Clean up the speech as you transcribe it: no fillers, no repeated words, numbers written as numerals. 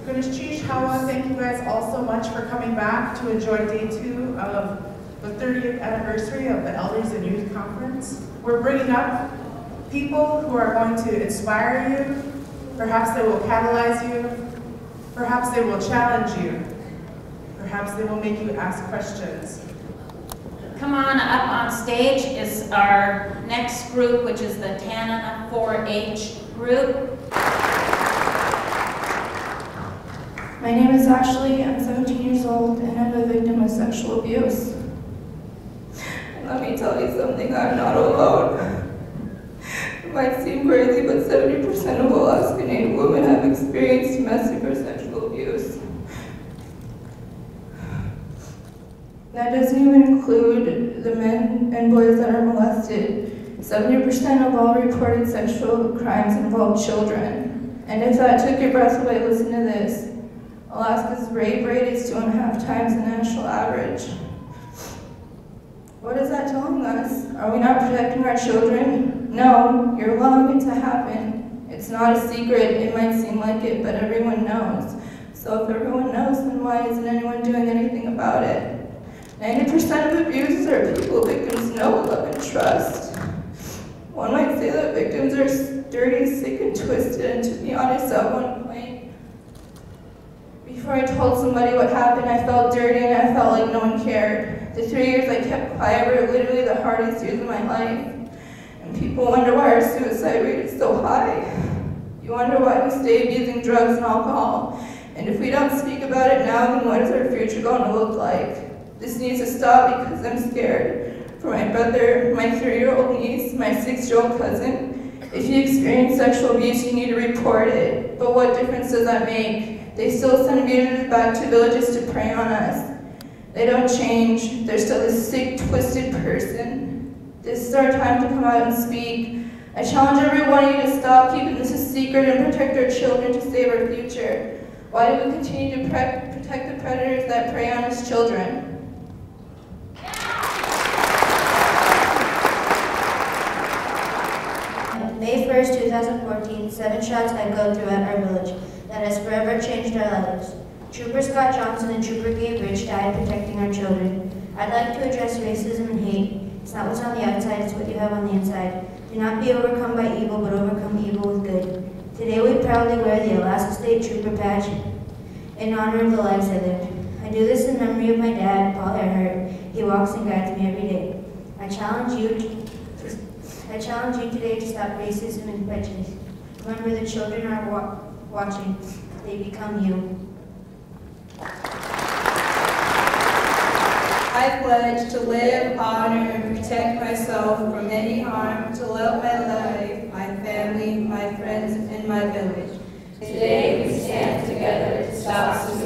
Goodness Chief, Hawa, thank you guys all so much for coming back to enjoy day 2 of the 30th anniversary of the Elders and Youth Conference. We're bringing up people who are going to inspire you. Perhaps they will catalyze you. Perhaps they will challenge you. Perhaps they will make you ask questions. Come on up on stage is our next group, which is the Tanana 4-H group. My name is Ashley, I'm 17 years old, and I'm a victim of sexual abuse. And let me tell you something, I'm not alone. It might seem crazy, but 70% of Alaskan women have experienced domestic or sexual abuse. That doesn't even include the men and boys that are molested. 70% of all reported sexual crimes involve children. And if that took your breath away, listen to this. Alaska's rape rate is 2.5 times the national average. What is that telling us? Are we not protecting our children? No, you're allowing it to happen. It's not a secret, it might seem like it, but everyone knows. So if everyone knows, then why isn't anyone doing anything about it? 90% of abusers are people victims know, love, and trust. One might say that victims are dirty, sick, and twisted, and to be honest, at one point, before I told somebody what happened, I felt dirty and I felt like no one cared. The 3 years I kept quiet were literally the hardest years of my life. And people wonder why our suicide rate is so high. You wonder why we stay abusing drugs and alcohol. And if we don't speak about it now, then what is our future going to look like? This needs to stop because I'm scared. For my brother, my 3-year-old niece, my 6-year-old cousin. If you experience sexual abuse, you need to report it. But what difference does that make? They still send abusers back to villages to prey on us. They don't change. They're still a sick, twisted person. This is our time to come out and speak. I challenge every one of you to stop keeping this a secret and protect our children to save our future. Why do we continue to protect the predators that prey on us children? May 1st, 2014, 7 shots echoed throughout our village. That has forever changed our lives. Trooper Scott Johnson and Trooper Gabe Rich died protecting our children. I'd like to address racism and hate. It's not what's on the outside, it's what you have on the inside. Do not be overcome by evil, but overcome evil with good. Today we proudly wear the Alaska State Trooper badge in honor of the lives I lived. I do this in memory of my dad, Paul Earhart. He walks and guides me every day. I challenge you today to stop racism and prejudice. Remember, the children are watching. They become you. I pledge to live, honor, and protect myself from any harm, to love my life, my family, my friends, and my village. Today we stand together to stop suicide.